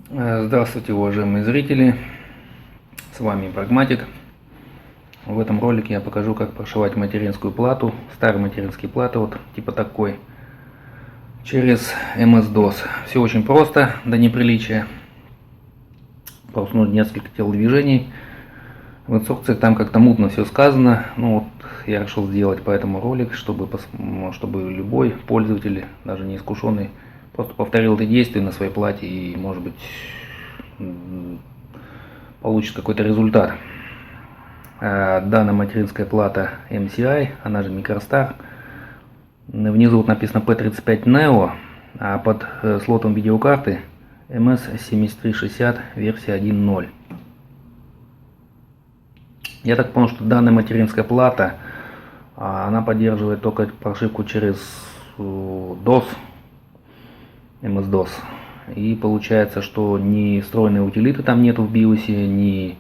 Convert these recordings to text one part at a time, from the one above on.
Здравствуйте, уважаемые зрители, с вами Прагматик. В этом ролике я покажу, как прошивать материнскую плату, старые материнские платы, вот типа такой, через MS-DOS. Все очень просто, до неприличия. Просто нужно несколько телодвижений. В инструкциях там как-то мутно все сказано, ну вот я решил сделать поэтому ролик, чтобы любой пользователь, даже не искушенный, просто повторил это действие на своей плате и, может быть, получит какой-то результат. Данная материнская плата MCI, она же Microstar. Внизу вот написано P35 Neo, а под слотом видеокарты MS7360 версия 1.0. Я так понял, что данная материнская плата, она поддерживает только прошивку через DOS, MS-DOS. И получается, что ни встроенной утилиты там нету в BIOS,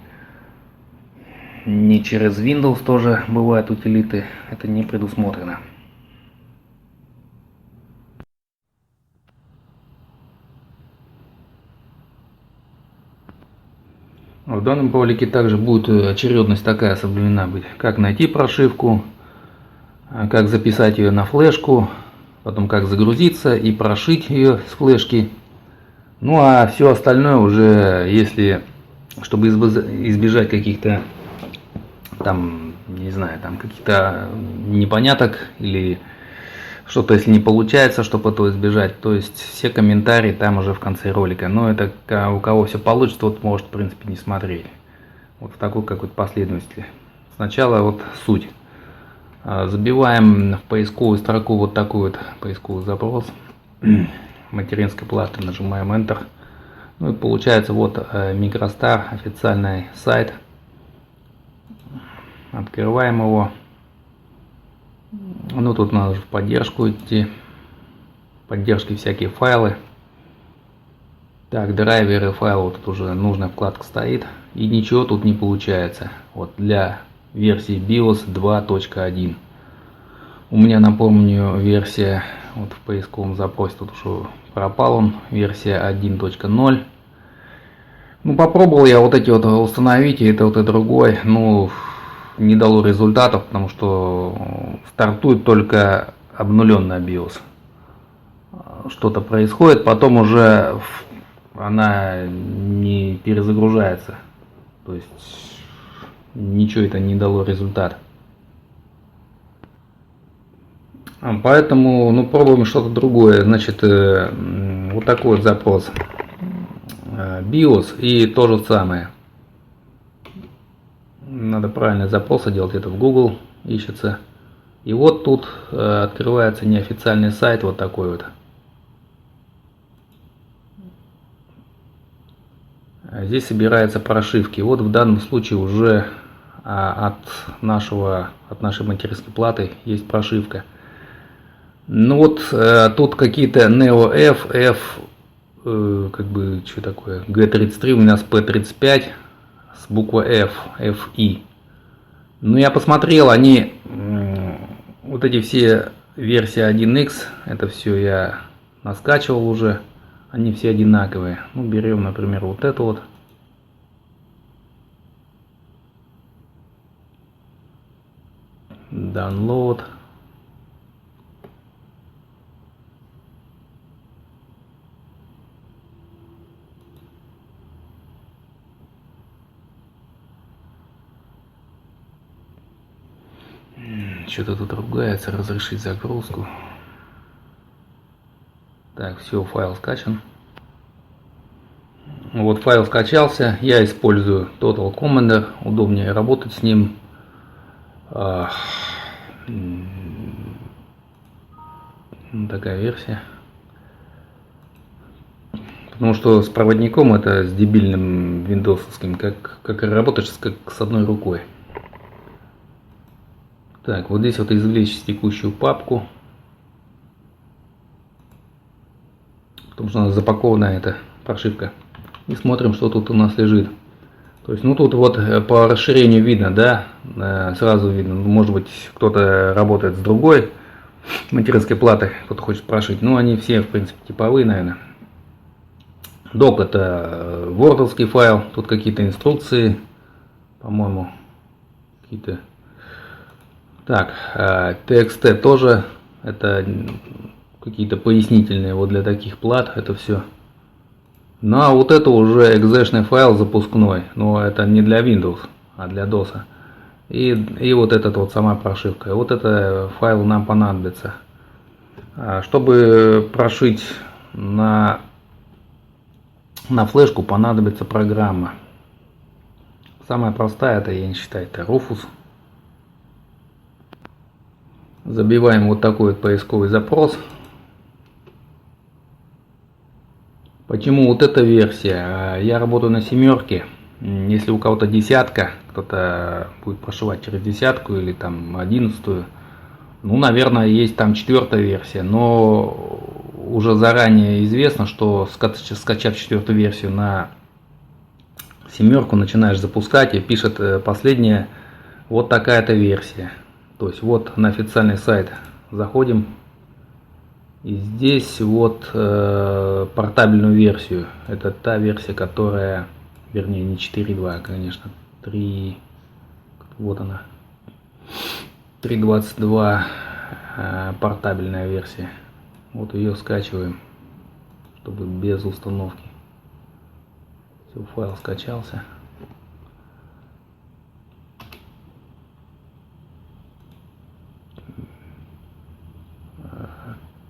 ни через Windows тоже бывают утилиты. Это не предусмотрено. В данном ролике также будет очередность такая соблюдена быть. Как найти прошивку, как записать ее на флешку, потом как загрузиться и прошить ее с флешки. Ну а все остальное уже, если, чтобы избежать каких-то там, не знаю, там каких-то непоняток или что-то, если не получается, чтобы этого избежать, то есть все комментарии там уже в конце ролика. Но это у кого все получится, вот может в принципе не смотреть. Вот в такой какой-то последовательности. Сначала вот суть. Забиваем в поисковую строку вот такой вот поисковый запрос. Материнской платы, нажимаем Enter. Ну и получается вот Microstar, официальный сайт. Открываем его. Ну тут надо в поддержку идти. Поддержки всякие файлы. Так, драйверы файлов, тут уже нужная вкладка стоит. И ничего тут не получается. Вот для версии BIOS 2.1. У меня, напомню, версия, вот в поисковом запросе тут уже пропал он, версия 1.0. Ну попробовал я вот эти вот установить, и это вот и другой, ну не дало результатов, потому что стартует только обнуленная BIOS. Что-то происходит, потом уже она не перезагружается, то есть ничего это не дало результат. Поэтому, ну, пробуем что-то другое. Значит, вот такой вот запрос. BIOS и то же самое. Надо правильный запрос делать, это в Google ищется. И вот тут открывается неофициальный сайт, вот такой вот. Здесь собираются прошивки. Вот в данном случае уже от нашей материнской платы есть прошивка. Ну вот тут какие-то Neo F, как бы, что такое, G33, у нас P35 с буквой F, FI. Ну я посмотрел, они, вот эти все версии 1X, это все я наскачивал уже, они все одинаковые. Ну берем, например, вот эту вот. Download. Что-то тут ругается, разрешить загрузку. Так, все, файл скачан. Вот файл скачался, я использую Total Commander, удобнее работать с ним. Такая версия. Потому что с проводником это с дебильным виндовским, как работаешь как с одной рукой. Так, вот здесь вот извлечь текущую папку. Потому что у нас запакованная эта прошивка. И смотрим, что тут у нас лежит. То есть, ну тут вот по расширению видно, да, сразу видно. Может быть, кто-то работает с другой материнской платой, кто-то хочет прошить. Ну, они все, в принципе, типовые, наверное. Док это вордовский файл, тут какие-то инструкции, по-моему, какие-то. Так, TXT тоже, это какие-то пояснительные вот для таких плат, это все. Ну а вот это уже экзешный файл запускной, но это не для Windows, а для DOS. И вот этот вот сама прошивка. Вот это файл нам понадобится. Чтобы прошить на флешку, понадобится программа. Самая простая, это, я не считаю, это Rufus. Забиваем вот такой вот поисковый запрос. Почему вот эта версия? Я работаю на 7. Если у кого-то 10, кто-то будет прошивать через 10 или там 11, ну, наверное, есть там 4 версия, но уже заранее известно, что скачав 4 версию на 7, начинаешь запускать и пишет последняя вот такая-то версия. То есть вот на официальный сайт заходим. И здесь вот портабельную версию. Это та версия, которая, вернее, не 4.2, конечно, 3, вот она, 3.22 портабельная версия. Вот ее скачиваем, чтобы без установки. Все, файл скачался.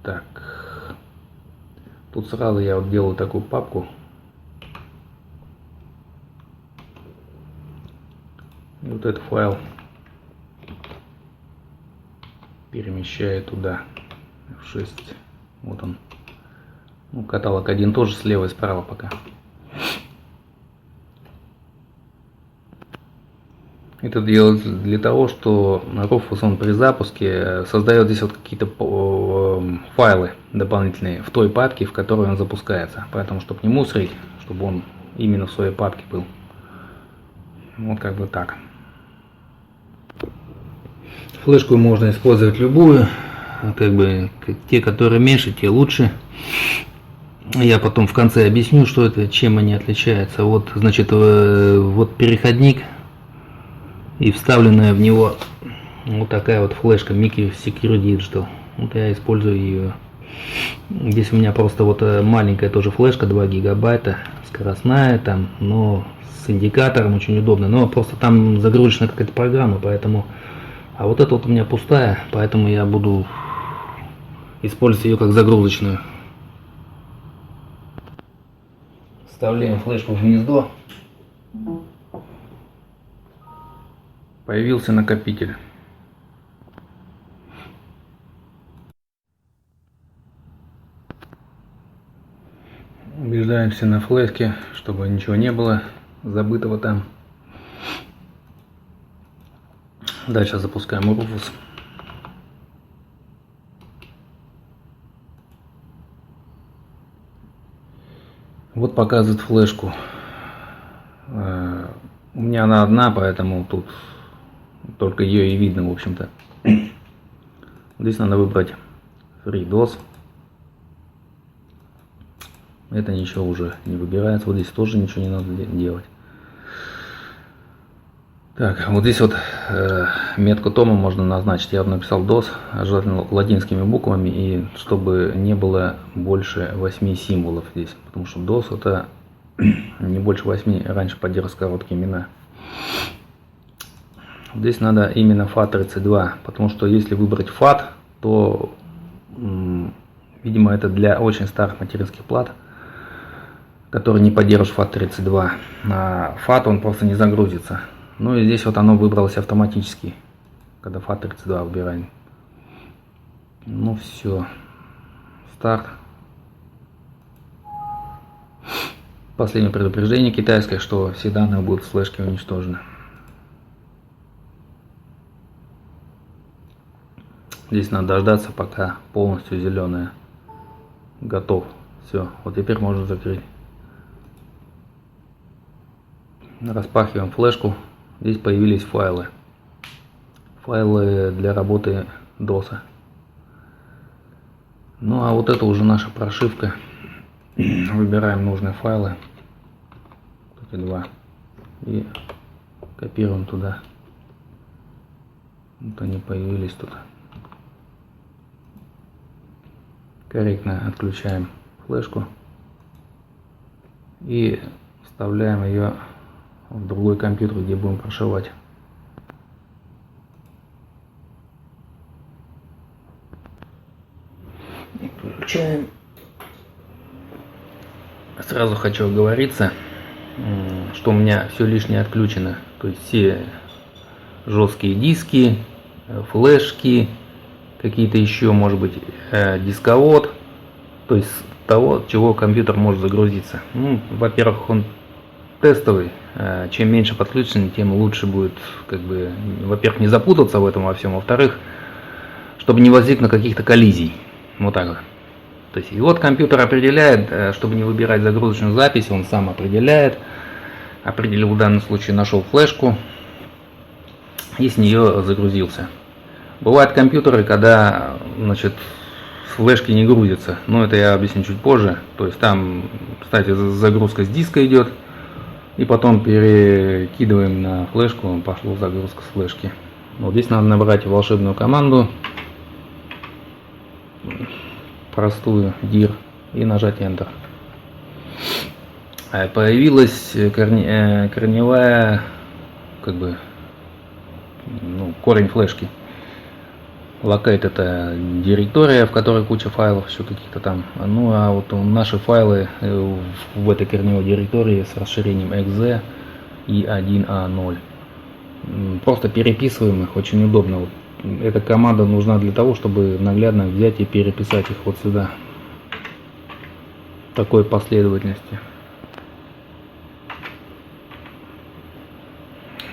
Так, тут сразу я вот делаю такую папку. И вот этот файл перемещаю туда, F6. Вот он. Ну, каталог 1 тоже слева и справа пока. Это делается для того, что Rufus он при запуске создает здесь вот какие-то файлы дополнительные в той папке, в которой он запускается. Поэтому, чтобы не мусорить, чтобы он именно в своей папке был. Вот как бы так. Флешку можно использовать любую, как бы те, которые меньше, те лучше. Я потом в конце объясню, что это, чем они отличаются. Вот, значит, вот переходник. И вставленная в него вот такая вот флешка Micro Secure Digital. Вот я использую ее. Здесь у меня просто вот маленькая тоже флешка 2 гигабайта, скоростная там, но с индикатором очень удобно. Но просто там загрузочная какая-то программа, поэтому. А вот эта вот у меня пустая, поэтому я буду использовать ее как загрузочную. Вставляем флешку в гнездо. Появился накопитель. Убеждаемся на флешке, чтобы ничего не было забытого там. Дальше запускаем Rufus. Вот показывает флешку. У меня она одна, поэтому тут только ее и видно, в общем-то. Здесь надо выбрать FreeDOS. Это ничего уже не выбирается. Вот здесь тоже ничего не надо делать. Так, вот здесь вот метку тома можно назначить. Я написал DOS, желательно латинскими буквами, и чтобы не было больше 8 символов здесь. Потому что DOS это не больше 8, раньше поддерживалось короткие имена. Здесь надо именно FAT32, потому что если выбрать FAT, то, видимо, это для очень старых материнских плат, которые не поддерживают FAT32. А FAT он просто не загрузится. Ну и здесь вот оно выбралось автоматически, когда FAT32 выбираем. Ну все, старт. Последнее предупреждение китайское, что все данные будут в флешке уничтожены. Здесь надо дождаться, пока полностью зеленая. Готов. Все, вот теперь можно закрыть. Распахиваем флешку. Здесь появились файлы. Файлы для работы DOS. Ну а вот это уже наша прошивка. Выбираем нужные файлы, эти два, и копируем туда. Вот они появились тут. Корректно отключаем флешку и вставляем ее в другой компьютер, где будем прошивать. Включаем. Сразу хочу оговориться, что у меня все лишнее отключено. То есть все жесткие диски, флешки, какие-то еще, может быть, дисковод. То есть того, от чего компьютер может загрузиться. Ну, во-первых, он тестовый. Чем меньше подключен, тем лучше будет, как бы, во-первых, не запутаться в этом во всем, во-вторых, чтобы не возникло каких-то коллизий. Вот так вот. То есть, и вот компьютер определяет, чтобы не выбирать загрузочную запись, он сам определяет. Определил в данном случае, нашел флешку и с нее загрузился. Бывают компьютеры, когда, значит, с флешки не грузится. Но это я объясню чуть позже. То есть там, кстати, загрузка с диска идет. И потом перекидываем на флешку, пошла загрузка с флешки. Вот здесь надо набрать волшебную команду. Простую dir и нажать Enter. Появилась корневая, как бы, ну, корень флешки. Locate — это директория, в которой куча файлов, еще каких-то там. Ну а вот наши файлы в этой корневой директории с расширением exe и 1a0. Просто переписываем их, очень удобно. Вот эта команда нужна для того, чтобы наглядно взять и переписать их вот сюда. В такой последовательности.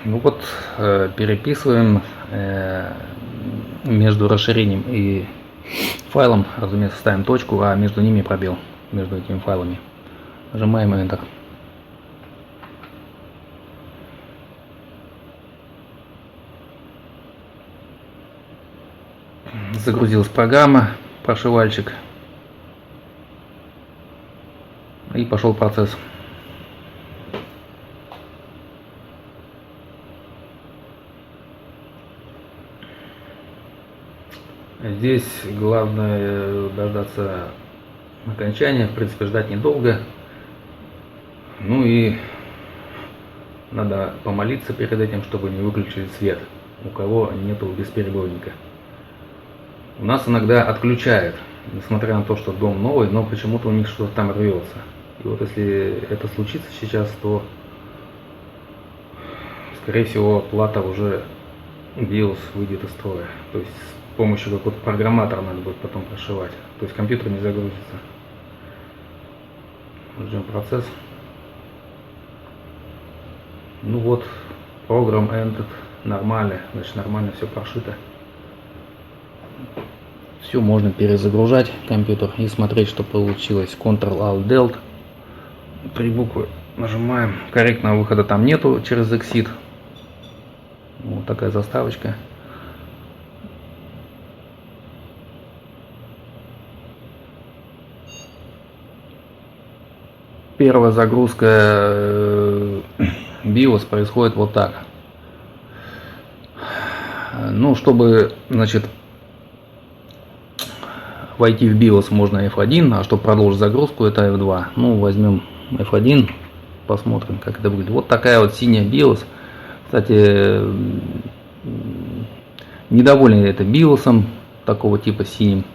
Ну вот, переписываем между расширением и файлом, разумеется, ставим точку, а между ними пробел, между этими файлами. Нажимаем Enter. Загрузилась программа, прошивальщик, и пошел процесс. Здесь главное дождаться окончания, в принципе, ждать недолго. Ну и надо помолиться перед этим, чтобы не выключили свет, у кого нету бесперебойника. У нас иногда отключает, несмотря на то, что дом новый, но почему-то у них что-то там рвется. И вот если это случится сейчас, то, скорее всего, плата уже BIOS выйдет из строя. То есть с помощью какого-то программатора надо будет потом прошивать. То есть компьютер не загрузится. Ждем процесс. Ну вот, программ ended, нормально, значит нормально все прошито. Все, можно перезагружать компьютер и смотреть, что получилось. Ctrl-Alt-Delt. 3 буквы нажимаем. Корректного выхода там нету через Exit. Вот такая заставочка. Первая загрузка BIOS происходит вот так. Ну, чтобы, значит, войти в BIOS можно F1, а чтобы продолжить загрузку, это F2. Ну, возьмем F1, посмотрим, как это выглядит. Вот такая вот синяя BIOS. Кстати, недоволен это BIOS такого типа синим.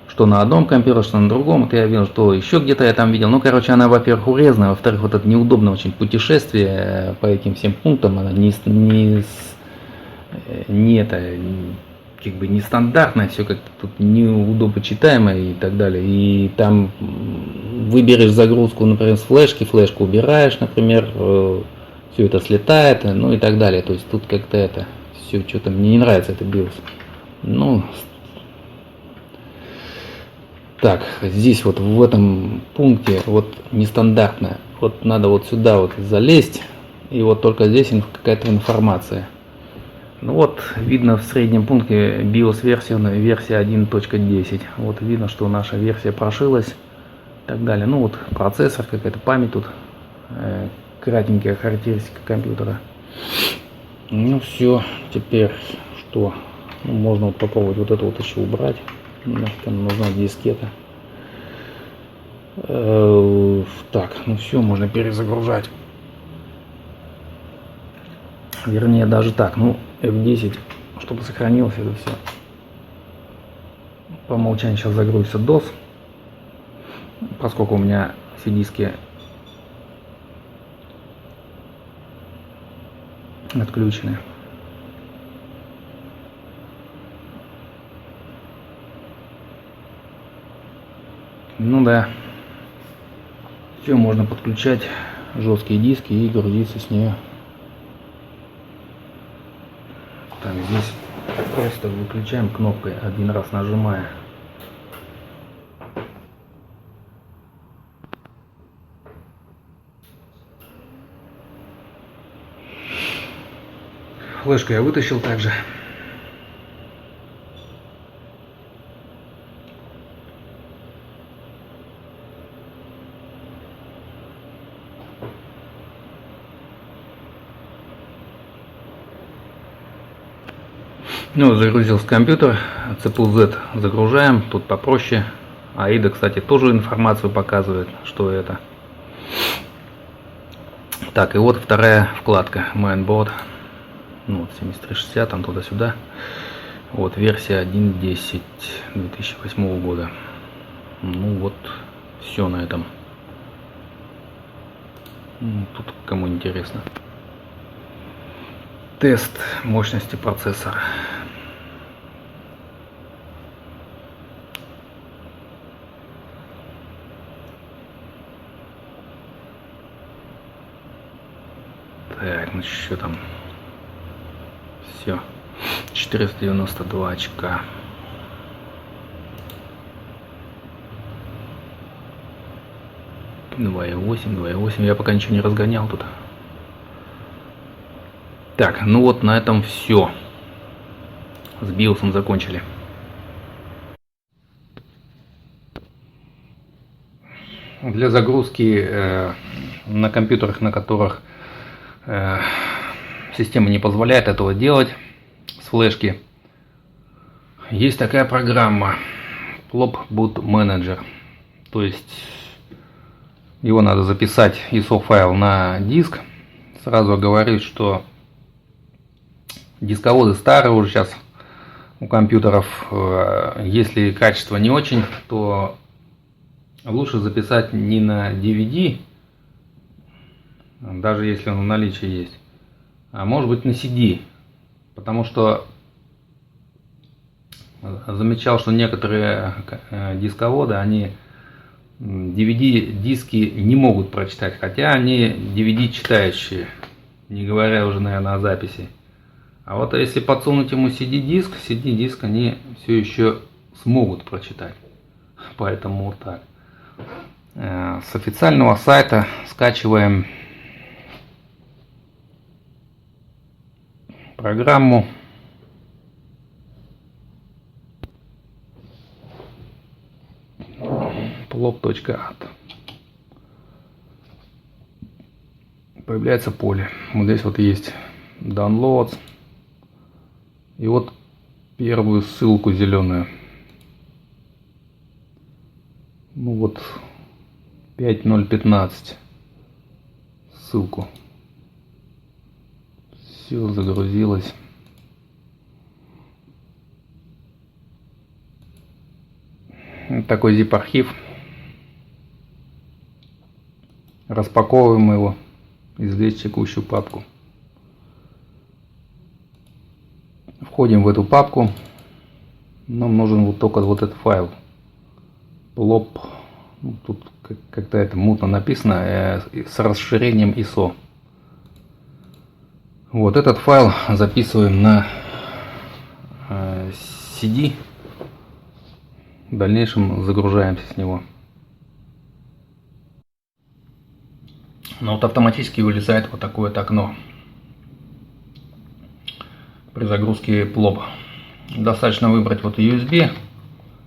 Что на одном компьютере, что на другом. Вот я видел, что еще где-то я там видел. Ну, короче, она, во-первых, урезана, во-вторых, вот это неудобное очень путешествие по этим всем пунктам. Она не это, как бы нестандартное, все как-то тут неудобно читаемое и так далее. И там выберешь загрузку, например, с флешки, флешку убираешь, например, все это слетает, ну и так далее. То есть тут как-то это все что-то мне не нравится, это BIOS. Ну, так, здесь вот в этом пункте вот нестандартно. Вот надо вот сюда вот залезть, и вот только здесь какая-то информация. Ну вот, видно в среднем пункте BIOS версия 1.10. Вот видно, что наша версия прошилась. так далее. Ну вот процессор, какая-то память тут, кратенькая характеристика компьютера. Ну все, теперь что? Ну, можно вот попробовать вот это вот еще убрать. Нафиг нам нужна дискета. Так, ну все, можно перезагружать. Вернее, даже так, ну, F10, чтобы сохранилось это все. По умолчанию сейчас загрузится DOS, поскольку у меня все диски отключены. Ну да, все, можно подключать жесткие диски и грузиться с нее. Так, здесь просто выключаем кнопкой, один раз нажимая. Флешку я вытащил также. Ну, загрузился компьютер, CPU-Z загружаем, тут попроще. AIDA, кстати, тоже информацию показывает, что это. Так, и вот вторая вкладка, Mainboard. Ну, вот 7360, там туда-сюда. Вот, версия 1.10 2008 года. Ну вот, все на этом. Тут кому интересно. Тест мощности процессора. Так, ну что там? Все. 492 очка. Два и 8. Я пока ничего не разгонял тут. Так, ну вот на этом все. С биосом закончили. Для загрузки на компьютерах, на которых система не позволяет этого делать с флешки, есть такая программа Plop Boot Manager. То есть его надо записать ISO файл на диск. Сразу говорю, что дисководы старые уже сейчас у компьютеров. Если качество не очень, то лучше записать не на DVD, даже если он в наличии есть, а может быть на CD. Потому что замечал, что некоторые дисководы, они DVD диски не могут прочитать, хотя они DVD читающие, не говоря уже, наверное, о записи. А вот если подсунуть ему CD-диск они все еще смогут прочитать. Поэтому вот так. С официального сайта скачиваем программу. Plop.at. Появляется поле. Вот здесь вот есть Downloads. И вот первую ссылку зеленую. Ну вот 5.0.15 ссылку. Все загрузилось. Вот такой zip архив. Распаковываем его и здесь текущую папку. Входим в эту папку. Нам нужен вот только вот этот файл. Plop. Тут как-то это мутно написано, с расширением ISO. Вот этот файл записываем на CD. В дальнейшем загружаемся с него. Но вот автоматически вылезает вот такое вот окно при загрузке Plop. Достаточно выбрать вот USB,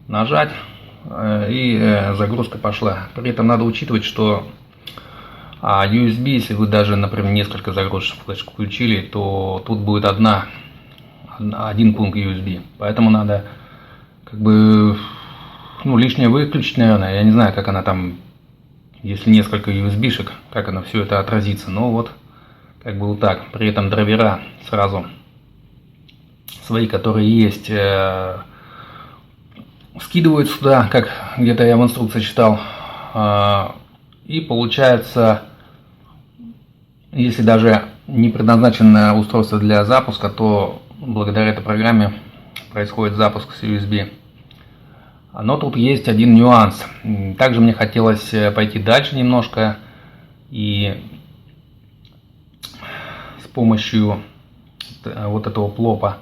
нажать, и загрузка пошла. При этом надо учитывать, что USB, если вы даже, например, несколько загрузочных флешек включили, то тут будет один пункт USB. Поэтому надо как бы лишнее выключить, наверное. Я не знаю, как она там, если несколько USB-шек, как она все это отразится. Но вот как бы вот так. При этом драйвера сразу свои, которые есть, скидывают сюда, как где-то я в инструкции читал. И получается, если даже не предназначено устройство для запуска, то благодаря этой программе происходит запуск с USB. Но тут есть один нюанс. Также мне хотелось пойти дальше немножко и с помощью вот этого плопа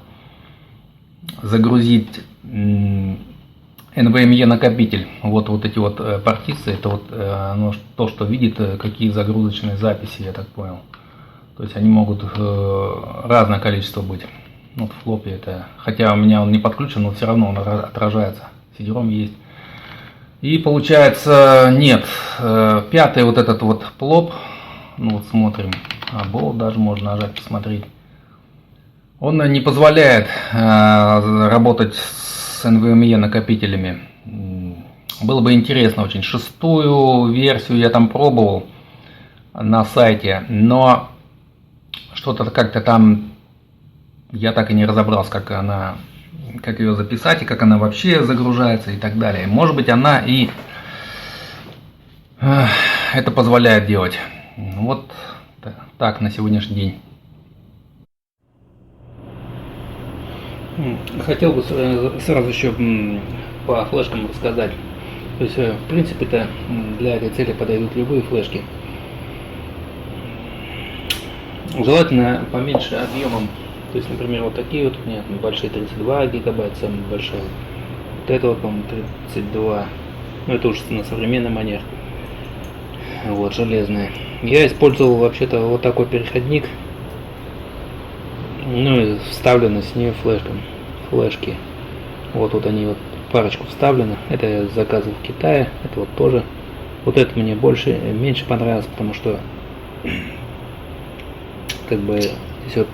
загрузить NVMe накопитель. Вот эти вот партиции, это вот то, что видит, какие загрузочные записи, я так понял. То есть они могут разное количество быть. Вот в флопе это, хотя у меня он не подключен, но все равно он отражается. CD-ROM есть. И получается нет. Пятый вот этот вот плоп, вот смотрим, болт даже можно нажать, посмотреть. Он не позволяет работать с NVMe накопителями. Было бы интересно очень. 6-ю версию я там пробовал на сайте, но что-то как-то там я так и не разобрался, как ее записать и как она вообще загружается и так далее. Может быть, она и это позволяет делать. Вот так на сегодняшний день. Хотел бы сразу еще по флешкам рассказать. То есть, в принципе-то для этой цели подойдут любые флешки. Желательно поменьше объемом. То есть, например, вот такие вот у меня большие 32 гигабайт, самая большая. Вот это вот, по-моему, 32. Ну, это уже на современный манер. Вот, железная. Я использовал вообще-то вот такой переходник. Ну и вставлены с нее флешки. Вот они вот парочку вставлены. Это я заказывал в Китае. Это вот тоже. Вот это мне меньше понравилось, потому что как бы здесь вот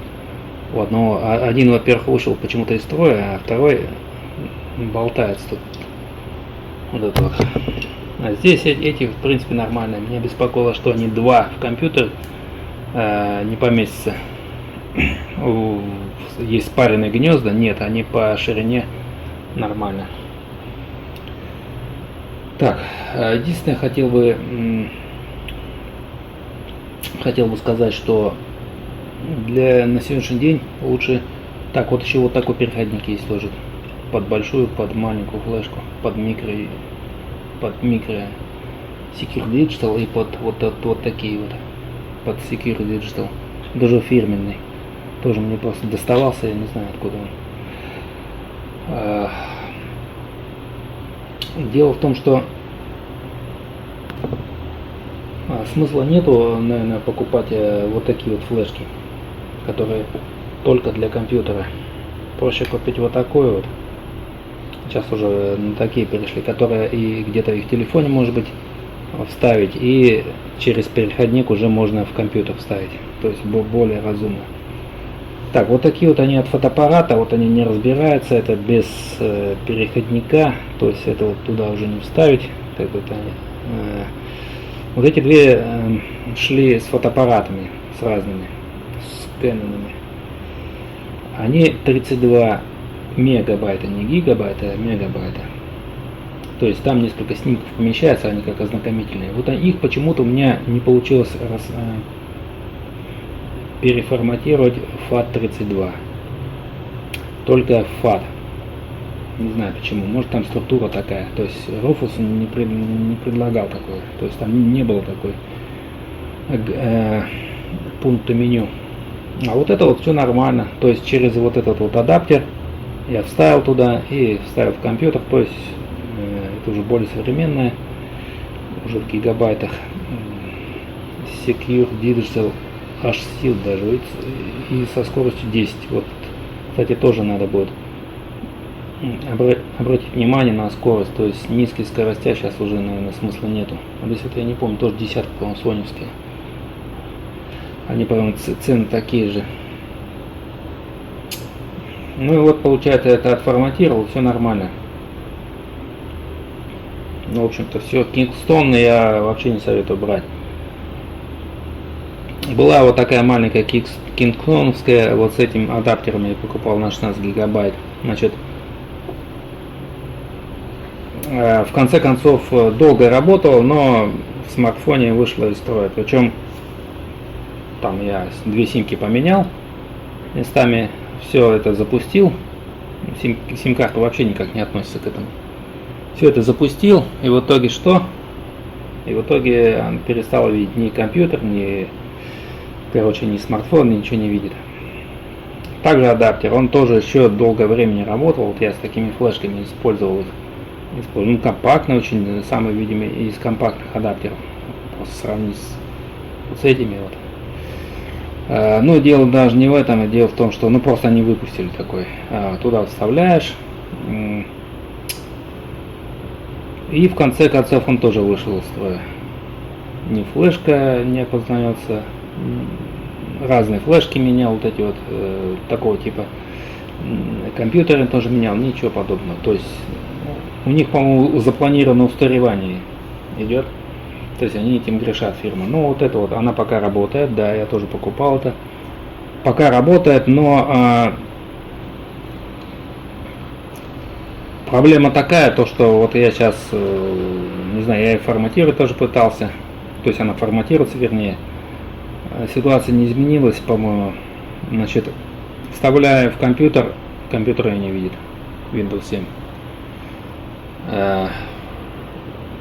у одного, один, во-первых, вышел почему-то из строя, а второй болтается тут. Вот это вот. А здесь эти, в принципе, нормальные. Меня беспокоило, что они два в компьютер не поместятся. Есть спаренные гнезда, нет, они по ширине нормально. Так, единственное, хотел бы сказать, что на сегодняшний день лучше так вот еще вот такой переходник есть тоже под большую, под маленькую флешку, под микро Secure Digital и под вот такие вот под Secure Digital, даже фирменный. Тоже мне просто доставался, я не знаю откуда он. Дело в том, что смысла нету, наверное, покупать вот такие вот флешки, которые только для компьютера. Проще купить вот такой вот. Сейчас уже на такие перешли, которые и где-то и в телефоне, может быть, вставить, и через переходник уже можно в компьютер вставить. То есть более разумно. Так, вот такие вот они от фотоаппарата, вот они не разбираются, это без переходника, то есть это вот туда уже не вставить. Вот эти две шли с фотоаппаратами, с разными, с Canon. Они 32 мегабайта, не гигабайта, а мегабайта. То есть там несколько снимков помещается, они как ознакомительные. Вот их почему-то у меня не получилось переформатировать FAT32. Только FAT. Не знаю почему. Может там структура такая. То есть Rufus не предлагал такое. То есть там не было такой пункта меню. А вот это вот все нормально. То есть через вот этот вот адаптер я вставил туда и вставил в компьютер. То есть это уже более современное. Уже в гигабайтах. Secure Digital HSIL даже. И со скоростью 10. Вот, кстати, тоже надо будет обратить внимание на скорость, то есть низкие скоростя сейчас уже, наверное, смысла нету. Вот если я не помню, тоже десятка, по-моему, соневские. Они, по-моему, цены такие же. Ну и вот, получается, это отформатировал, все нормально. Ну, в общем-то, все. Kingston я вообще не советую брать. Была вот такая маленькая Kingston'ская, вот с этим адаптером я покупал на 16 гигабайт. Значит, в конце концов, долго работал, но в смартфоне вышло из строя. Причем там я 2 симки поменял местами, все это запустил. Сим-карта вообще никак не относится к этому. Все это запустил, и в итоге что? И в итоге он перестал видеть ни компьютер, ни смартфон, ничего не видит. Также адаптер, он тоже еще долгое время работал. Вот я с такими флешками использовал. Ну, компактный очень, самый видимый из компактных адаптеров. Просто сравнить с этими вот. Но дело даже не в этом, а дело в том, что просто они выпустили такой. Туда вставляешь. И в конце концов он тоже вышел из строя. Ни флешка не опознается. Разные флешки менял, вот эти вот такого типа. Компьютеры тоже менял, ничего подобного. То есть у них, по-моему, запланировано устаревание идет. То есть они этим грешат, фирма. Ну вот это вот, она пока работает, да, я тоже покупал это. Пока работает, но проблема такая, то что вот я сейчас, не знаю, я и форматировать тоже пытался. То есть она форматируется, вернее. Ситуация не изменилась, по-моему. Значит, вставляю в компьютер ее не видит. Windows 7.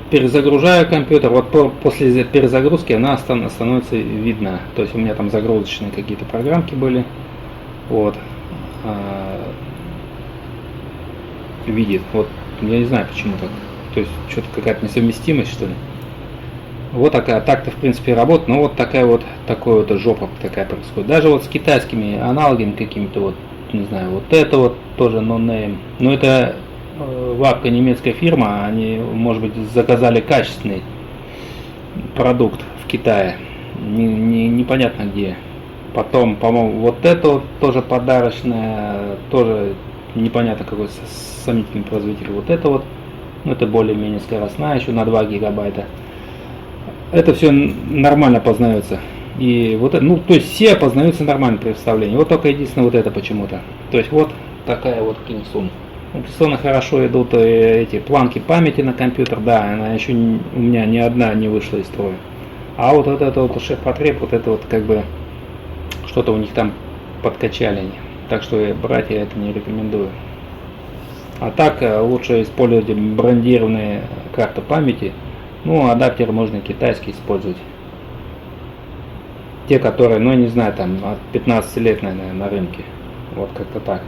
Перезагружаю компьютер, вот после перезагрузки она становится видна. То есть у меня там загрузочные какие-то программки были. Вот. Видит. Вот я не знаю почему так. То есть что-то какая-то несовместимость, что ли. Вот такая, так-то в принципе работает, но вот такая вот, такой вот жопа такая происходит. Даже вот с китайскими аналогами какими-то, вот, не знаю, вот это вот тоже no-name. Но это вапка немецкая фирма, они, может быть, заказали качественный продукт в Китае, непонятно где. Потом, по-моему, вот это вот тоже подарочное, тоже непонятно какой сомнительный производитель. Вот это вот, ну это более-менее скоростная, еще на 2 гигабайта. Это все нормально познается. И вот, то есть все познаются нормально при вставлении. Вот только единственное вот это почему-то. То есть вот такая вот Kingston. У Kingston хорошо идут эти планки памяти на компьютер, да, она еще у меня ни одна не вышла из строя. А вот это вот шеф-потреб, вот это вот как бы что-то у них там подкачали. Так что брать я это не рекомендую. А так лучше использовать брендированные карты памяти. Ну, адаптер можно китайский использовать. Те, которые, ну, не знаю, там от 15 лет, наверное, на рынке. Вот как-то так.